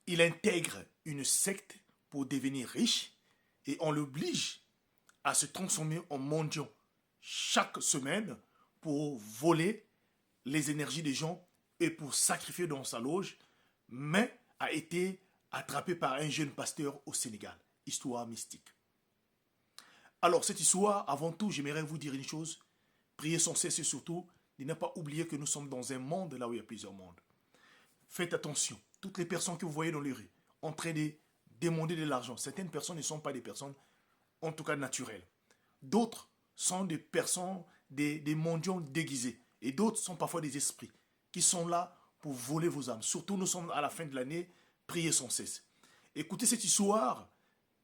il intègre une secte pour devenir riche et on l'oblige à se transformer en mendiant chaque semaine pour voler les énergies des gens et pour sacrifier dans sa loge, mais a été attrapé par un jeune pasteur au Sénégal. Histoire mystique. Alors, cette histoire, avant tout, j'aimerais vous dire une chose. Priez sans cesse et surtout, de ne pas oublier que nous sommes dans un monde là où il y a plusieurs mondes. Faites attention. Toutes les personnes que vous voyez dans les rues, en train de demander de l'argent, certaines personnes ne sont pas des personnes, en tout cas naturelles. D'autres sont des personnes, des mendiants déguisés. Et d'autres sont parfois des esprits qui sont là pour voler vos âmes. Surtout, nous sommes à la fin de l'année, priez sans cesse. Écoutez cette histoire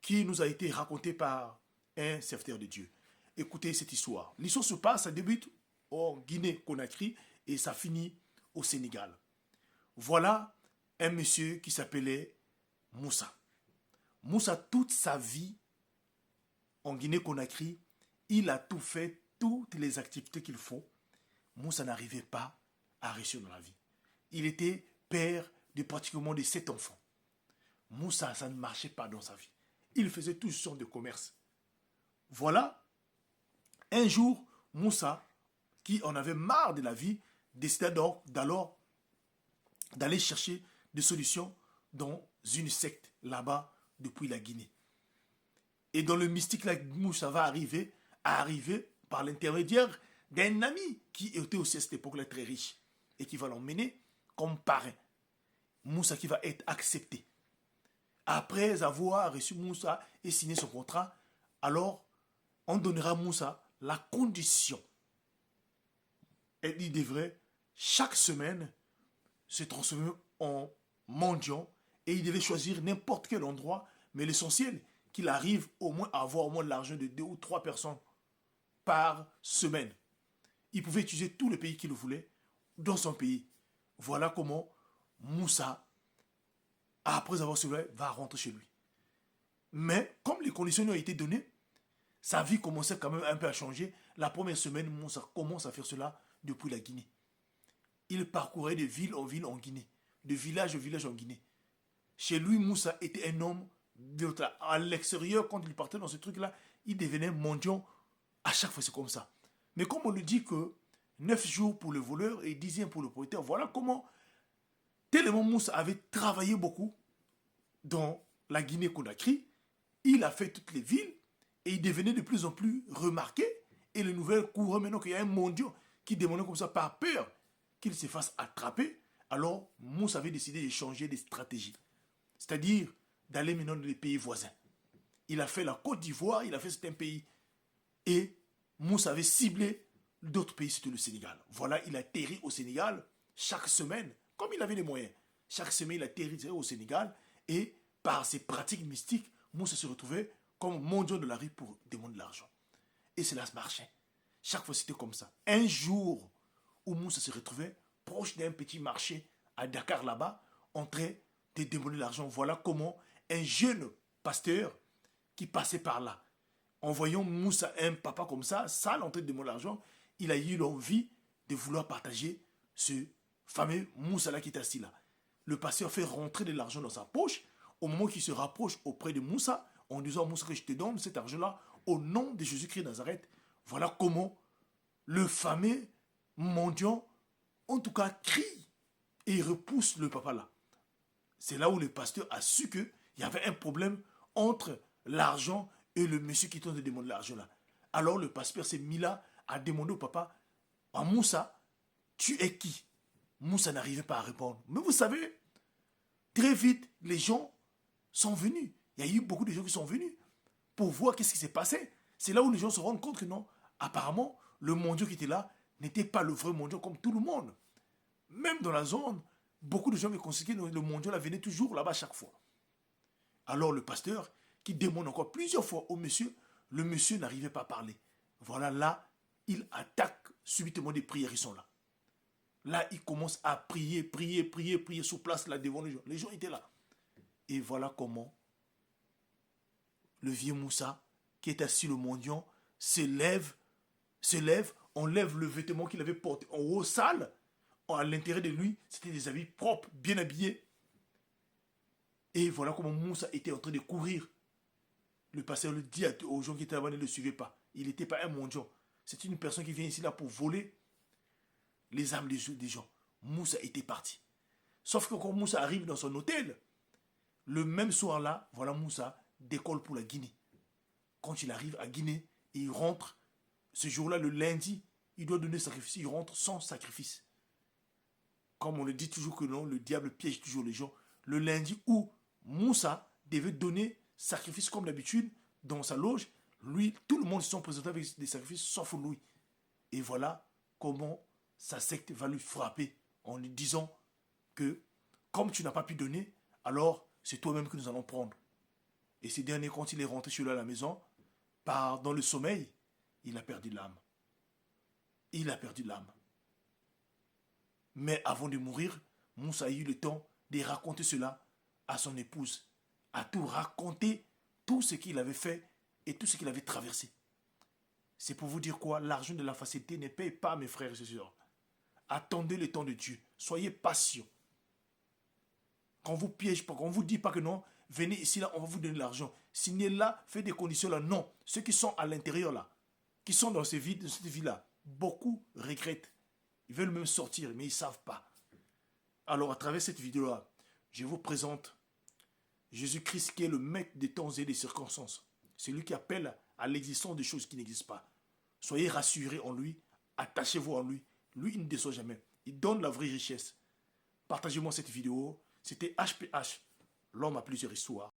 qui nous a été racontée par un serviteur de Dieu. Écoutez cette histoire. L'histoire se passe, ça débute en Guinée-Conakry et ça finit au Sénégal. Voilà un monsieur qui s'appelait Moussa. Moussa, toute sa vie en Guinée-Conakry, il a tout fait, toutes les activités qu'il faut. Moussa n'arrivait pas à réussir dans la vie. Il était père de pratiquement de 7 enfants. Moussa, ça ne marchait pas dans sa vie. Il faisait toutes sortes de commerces. Voilà, un jour, Moussa, qui en avait marre de la vie, décida d'alors d'aller chercher des solutions dans une secte là-bas depuis la Guinée. Et dans le mystique, là, Moussa va arriver par l'intermédiaire d'un ami qui était aussi à cette époque-là très riche et qui va l'emmener comme parrain. Moussa qui va être accepté. Après avoir reçu Moussa et signé son contrat, alors on donnera à Moussa la condition. Et il devrait chaque semaine se transformer en mendiant et il devait choisir n'importe quel endroit, mais l'essentiel, qu'il arrive au moins à avoir au moins l'argent de 2 ou 3 personnes par semaine. Il pouvait utiliser tout le pays qu'il voulait dans son pays. Voilà comment Moussa, après avoir sauvé, va rentrer chez lui. Mais comme les conditions lui ont été données, sa vie commençait quand même un peu à changer. La première semaine, Moussa commence à faire cela depuis la Guinée. Il parcourait de ville en ville en Guinée, de village en village en Guinée. Chez lui, Moussa était un homme à l'extérieur. Quand il partait dans ce truc-là, il devenait mendiant. À chaque fois, c'est comme ça. Mais comme on lui dit que 9 jours pour le voleur et 10e pour le propriétaire, voilà comment, tellement Moussa avait travaillé beaucoup dans la Guinée-Conakry, il a fait toutes les villes et il devenait de plus en plus remarqué. Et les nouvelles couraient maintenant qu'il y a un mendiant qui demandait comme ça par peur qu'il se fasse attraper. Alors Moussa avait décidé de changer de stratégie. C'est-à-dire d'aller maintenant dans les pays voisins. Il a fait la Côte d'Ivoire, il a fait certains pays. Et Moussa avait ciblé d'autres pays, c'était le Sénégal. Voilà, il atterrit au Sénégal chaque semaine, comme il avait les moyens. Chaque semaine, il atterrit au Sénégal et par ses pratiques mystiques, Moussa se retrouvait comme mendiant de la rue pour demander de l'argent. Et cela se marchait. Chaque fois, c'était comme ça. Un jour où Moussa se retrouvait proche d'un petit marché à Dakar là-bas, en train de demander de l'argent. Voilà comment un jeune pasteur qui passait par là, en voyant Moussa, un papa comme ça, sale en train de demander de l'argent, il a eu l'envie de vouloir partager ce fameux Moussa là qui est assis là. Le pasteur fait rentrer de l'argent dans sa poche. Au moment qu'il se rapproche auprès de Moussa, en disant Moussa que je te donne cet argent-là au nom de Jésus-Christ de Nazareth. Voilà comment le fameux mendiant, en tout cas, crie et repousse le papa là. C'est là où le pasteur a su qu'il y avait un problème entre l'argent et le monsieur qui tente de demander l'argent là. Alors le pasteur s'est mis là à demander au papa, à Moussa, tu es qui? Moussa n'arrivait pas à répondre. Mais vous savez, très vite, les gens sont venus. Il y a eu beaucoup de gens qui sont venus pour voir qu'est-ce qui s'est passé. C'est là où les gens se rendent compte que non, apparemment, le mendiant qui était là n'était pas le vrai mendiant comme tout le monde. Même dans la zone, beaucoup de gens qui considéraient que le mendiant là venait toujours là-bas chaque fois. Alors le pasteur, qui demande encore plusieurs fois au monsieur, le monsieur n'arrivait pas à parler. Voilà, là, il attaque subitement des prières, ils sont là. Là, il commence à prier sur place, là, devant les gens. Les gens étaient là. Et voilà comment le vieux Moussa, qui est assis le mendiant, se lève, enlève le vêtement qu'il avait porté en haut, sale. À l'intérieur de lui, c'était des habits propres, bien habillés. Et voilà comment Moussa était en train de courir. Le pasteur le dit aux gens qui étaient là-bas, ne le suivaient pas. Il n'était pas un mendiant. C'est une personne qui vient ici là pour voler les âmes des gens. Moussa était parti. Sauf que quand Moussa arrive dans son hôtel, le même soir-là, voilà Moussa décolle pour la Guinée. Quand il arrive à Guinée, il rentre, ce jour-là, le lundi, il doit donner sacrifice, il rentre sans sacrifice. Comme on le dit toujours que non, le diable piège toujours les gens. Le lundi où Moussa devait donner sacrifice comme d'habitude dans sa loge, lui, tout le monde se sont présentés avec des sacrifices sauf lui. Et voilà comment sa secte va lui frapper en lui disant que comme tu n'as pas pu donner, alors c'est toi-même que nous allons prendre. Et ce dernier, quand il est rentré chez lui à la maison, dans le sommeil, il a perdu l'âme. Il a perdu l'âme. Mais avant de mourir, Moussa a eu le temps de raconter cela à son épouse, à tout raconter, tout ce qu'il avait fait et tout ce qu'il avait traversé. C'est pour vous dire quoi? L'argent de la facilité ne paye pas, mes frères et sœurs. Attendez le temps de Dieu. Soyez patients. Quand on vous piège pas, quand on vous dit pas que non, venez ici là, on va vous donner l'argent. Signez là, faites des conditions là. Non. Ceux qui sont à l'intérieur là, qui sont dans cette vie là, beaucoup regrettent. Ils veulent même sortir, mais ils ne savent pas. Alors, à travers cette vidéo-là, je vous présente Jésus-Christ qui est le maître des temps et des circonstances. C'est lui qui appelle à l'existence des choses qui n'existent pas. Soyez rassurés en lui, attachez-vous en lui. Lui, il ne déçoit jamais. Il donne la vraie richesse. Partagez-moi cette vidéo. C'était HPH, l'homme à plusieurs histoires.